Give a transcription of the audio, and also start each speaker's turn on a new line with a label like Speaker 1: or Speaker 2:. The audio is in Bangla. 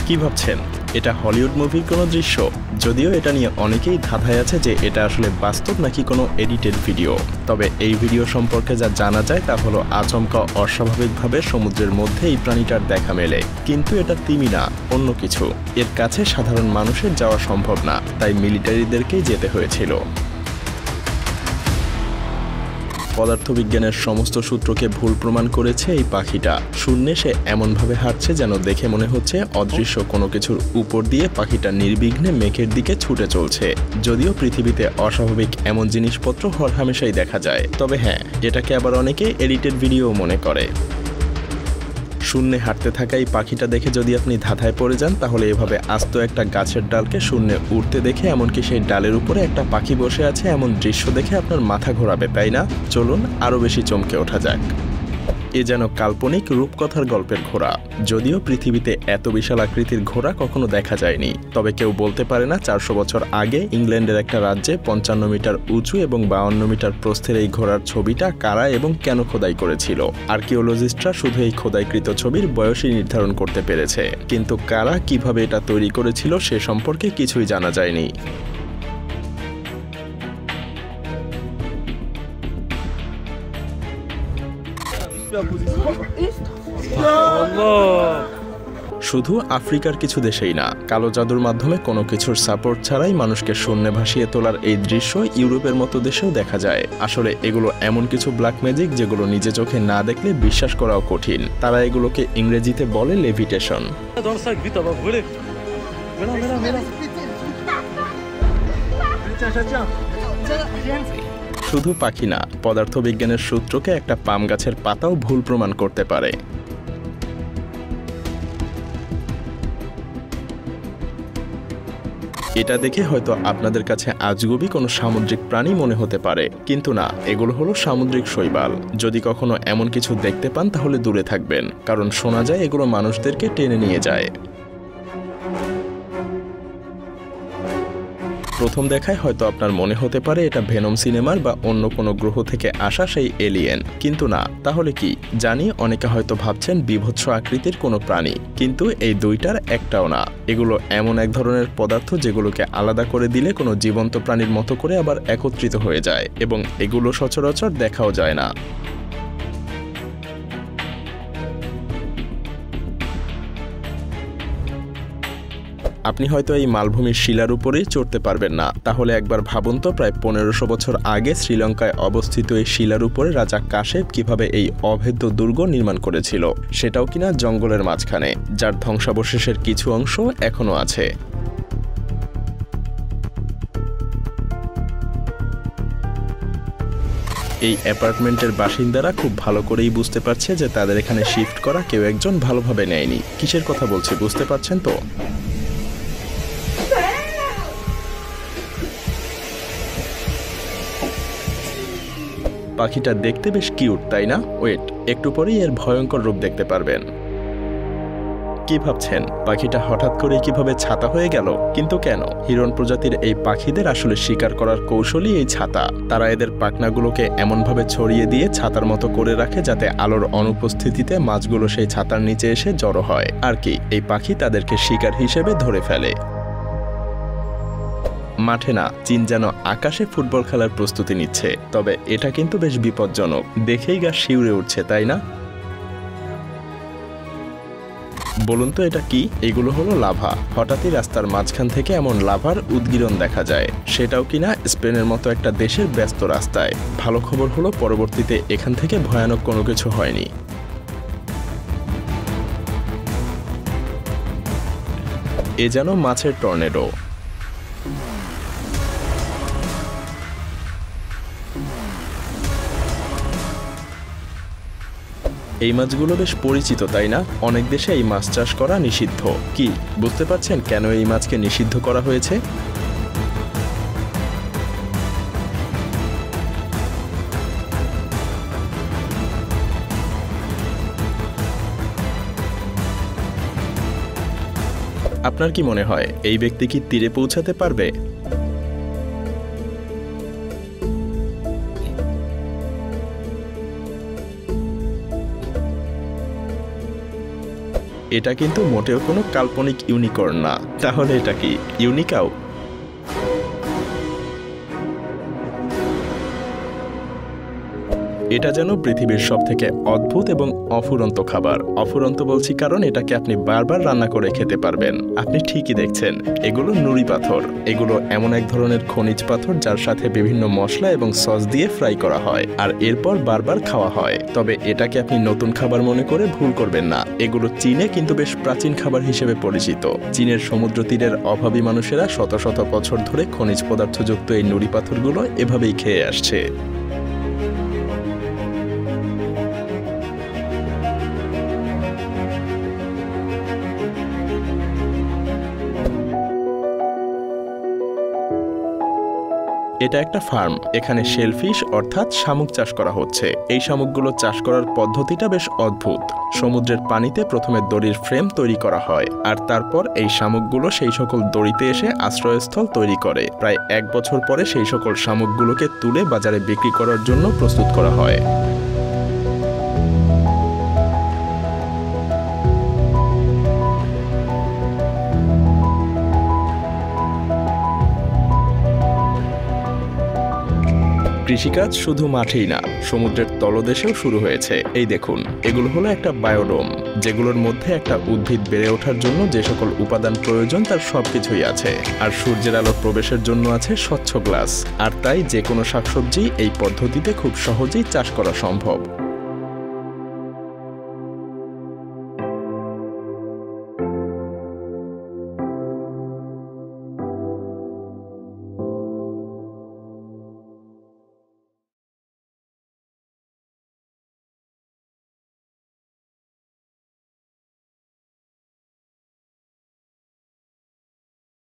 Speaker 1: কি ভাবছেন এটা হলিউড মুভির কোনো দৃশ্য? যদিও এটা নিয়ে অনেকেই ধাঁধায় আছে যে এটা আসলে বাস্তব নাকি কোনো এডিটেড ভিডিও। তবে এই ভিডিও সম্পর্কে যা জানা যায় তা হলো আচমকা অস্বাভাবিকভাবে সমুদ্রের মধ্যে এই প্রাণীটার দেখা মেলে, কিন্তু এটা তিমি না, অন্য কিছু। এর কাছে সাধারণ মানুষের যাওয়া সম্ভব না, তাই মিলিটারিদেরকেই যেতে হয়েছিল। পদার্থবিজ্ঞানের সমস্ত সূত্রকে ভুল প্রমাণ করেছে এই পাখিটা। শূন্যে সে এমনভাবে হাঁটছে যেন দেখে মনে হচ্ছে অদৃশ্য কোনো কিছুর উপর দিয়ে পাখিটা নির্বিঘ্নে মেঘের দিকে ছুটে চলছে। যদিও পৃথিবীতে অস্বাভাবিক এমন জিনিসপত্র হরহামেশাই দেখা যায়, তবে হ্যাঁ, এটাকে আবার অনেকে এডিটেড ভিডিও মনে করে। শূন্যে হাঁটতে থাকা এই পাখিটা দেখে যদি আপনি ধাঁধায় পড়ে যান, তাহলে এভাবে আস্ত একটা গাছের ডালকে শূন্যে উড়তে দেখে, এমনকি সেই ডালের উপরে একটা পাখি বসে আছে এমন দৃশ্য দেখে আপনার মাথা ঘোরাবে, তাই না? চলুন আরও বেশি চমকে ওঠা যাক। এ যেন কাল্পনিক রূপকথার গল্পের ঘোড়া। যদিও পৃথিবীতে এত বিশাল আকৃতির ঘোড়া কখনো দেখা যায়নি, তবে কেউ বলতে পারে না 400 বছর আগে ইংল্যান্ডের একটা রাজ্যে 55 মিটার উঁচু এবং 52 মিটার প্রস্থের এই ঘোড়ার ছবিটা কারা এবং কেন খোদাই করেছিল। আর্কিওলজিস্টরা শুধু এই খোদাইকৃত ছবির বয়সই নির্ধারণ করতে পেরেছে, কিন্তু কারা কিভাবে এটা তৈরি করেছিল সে সম্পর্কে কিছুই জানা যায়নি। শুধু আফ্রিকার কিছু দেশেই না, কালো জাদুর মাধ্যমে কোনো কিছুর সাপোর্ট ছাড়াই মানুষকে শূন্যে ভাসিয়ে তোলার এই দৃশ্য ইউরোপের মতো দেশেও দেখা যায়। আসলে এগুলো এমন কিছু ব্ল্যাক ম্যাজিক যেগুলো নিজে চোখে না দেখলে বিশ্বাস করাও কঠিন। তারা এগুলোকে ইংরেজিতে বলে লেভিটেশন। শুধু পাখি না, পদার্থবিজ্ঞানের সূত্রকে একটা পাম গাছের পাতাও ভুল প্রমাণ করতে পারে। এটা দেখে হয়তো আপনাদের কাছে আজগুবি কোনো সামুদ্রিক প্রাণী মনে হতে পারে, কিন্তু না, এগুলো হলো সামুদ্রিক শৈবাল। যদি কখনো এমন কিছু দেখতে পান তাহলে দূরে থাকবেন, কারণ শোনা যায় এগুলো মানুষদেরকে টেনে নিয়ে যায়। প্রথম দেখায় হয়তো আপনার মনে হতে পারে এটা ভেনম সিনেমার বা অন্য কোনো গ্রহ থেকে আসা সেই এলিয়েন, কিন্তু না। তাহলে কি? জানি অনেকে হয়তো ভাবছেন বিভৎস আকৃতির কোনো প্রাণী, কিন্তু এই দুইটার একটাও না। এগুলো এমন এক ধরনের পদার্থ যেগুলোকে আলাদা করে দিলে কোনো জীবন্ত প্রাণীর মতো করে আবার একত্রিত হয়ে যায়, এবং এগুলো সচরাচর দেখাও যায় না। আপনি হয়তো এই মালভূমির শিলার উপরেই চড়তে পারবেন না, তাহলে একবার ভাবুন তো, প্রায় 1500 বছর আগে শ্রীলঙ্কায় অবস্থিত এই শিলার উপরে রাজা কাশেপ কিভাবে এই অভেদ্য দুর্গ নির্মাণ করেছিল, সেটাও কিনা জঙ্গলের মাঝখানে, যার ধ্বংসাবশেষের কিছু অংশ এখনো আছে। এই অ্যাপার্টমেন্টের বাসিন্দারা খুব ভালো করেই বুঝতে পারছে যে তাদের এখানে শিফট করা কেউ একজন ভালোভাবে নেয়নি। কিসের কথা বলছি বুঝতে পারছেন তো? পাখিটা দেখতে বেশ কিউট, তাই না? ওয়েট, একটু পরেই এর ভয়ঙ্কর রূপ দেখতে পারবেন। কি ভাবছেন পাখিটা হঠাৎ করে কিভাবে ছাতা হয়ে গেল? কিন্তু কেন? হিরণ প্রজাতির এই পাখিদের আসলে শিকার করার কৌশলই এই ছাতা। তারা এদের পাখনাগুলোকে এমনভাবে ছড়িয়ে দিয়ে ছাতার মতো করে রাখে যাতে আলোর অনুপস্থিতিতে মাছগুলো সেই ছাতার নিচে এসে জড়ো হয়, আর কি এই পাখি তাদেরকে শিকার হিসেবে ধরে ফেলে। মাঠে না, চীন যেন আকাশে ফুটবল খেলার প্রস্তুতি নিচ্ছে। তবে এটা কিন্তু বেশ বিপজ্জনক, দেখেই গা শিউরে উঠছে, তাই না? বলুন তো এটা কি? এগুলো হলো লাভা। হঠাৎই রাস্তার মাঝখান থেকে এমন লাভার উদগীরণ দেখা যায়, সেটাও কিনা স্পেনের মতো একটা দেশের ব্যস্ত রাস্তায়। ভালো খবর হলো পরবর্তীতে এখান থেকে ভয়ানক কোনো কিছু হয়নি। এ যেন মাছের টর্নেডো। এই মাছগুলো বেশ পরিচিত, তাই না? অনেক দেশে এই মাছ চাষ করা নিষিদ্ধ। কি বুঝতে পারছেন কেন এই মাছকে নিষিদ্ধ করা হয়েছে? আপনার কি মনে হয় এই ব্যক্তি কি তীরে পৌঁছাতে পারবে? এটা কিন্তু মোটেও কোনো কাল্পনিক ইউনিকর্ন না। তাহলে এটা কি ইউনিকাউ? এটা যেন পৃথিবীর সবথেকে অদ্ভুত এবং অফুরন্ত খাবার। অফুরন্ত বলছি কারণ এটাকে আপনি বারবার রান্না করে খেতে পারবেন। আপনি ঠিকই দেখছেন, এগুলো নুড়ি পাথর। এগুলো এমন এক ধরনের খনিজ পাথর যার সাথে বিভিন্ন মশলা এবং সস দিয়ে ফ্রাই করা হয় আর এরপর বারবার খাওয়া হয়। তবে এটাকে আপনি নতুন খাবার মনে করে ভুল করবেন না। এগুলো চীনে কিন্তু বেশ প্রাচীন খাবার হিসেবে পরিচিত। চীনের সমুদ্র তীরের অভাবী মানুষেরা শত শত বছর ধরে খনিজ পদার্থযুক্ত এই নুড়ি পাথরগুলো এভাবেই খেয়ে আসছে। এটা একটা ফার্ম। এখানে শেলফিশ অর্থাৎ শামুক চাষ করা হচ্ছে। এই শামুকগুলো চাষ করার পদ্ধতিটা বেশ অদ্ভুত। সমুদ্রের পানিতে প্রথমে দড়ির ফ্রেম তৈরি করা হয় আর তারপর এই শামুকগুলো সেই সকল দড়িতে এসে আশ্রয়স্থল তৈরি করে। প্রায় 1 বছর পরে সেই সকল শামুকগুলোকে তুলে বাজারে বিক্রি করার জন্য প্রস্তুত করা হয়। কৃষিকাজ শুধু মাঠেই না, সমুদ্রের তলদেশেও শুরু হয়েছে। এই দেখুন, এগুলো হলো একটা বায়োডোম, যেগুলোর মধ্যে একটা উদ্ভিদ বেড়ে ওঠার জন্য যে সকল উপাদান প্রয়োজন তার সবকিছুই আছে। আর সূর্যের আলো প্রবেশের জন্য আছে স্বচ্ছ গ্লাস। আর তাই যে কোনো শাকসবজি এই পদ্ধতিতে খুব সহজেই চাষ করা সম্ভব।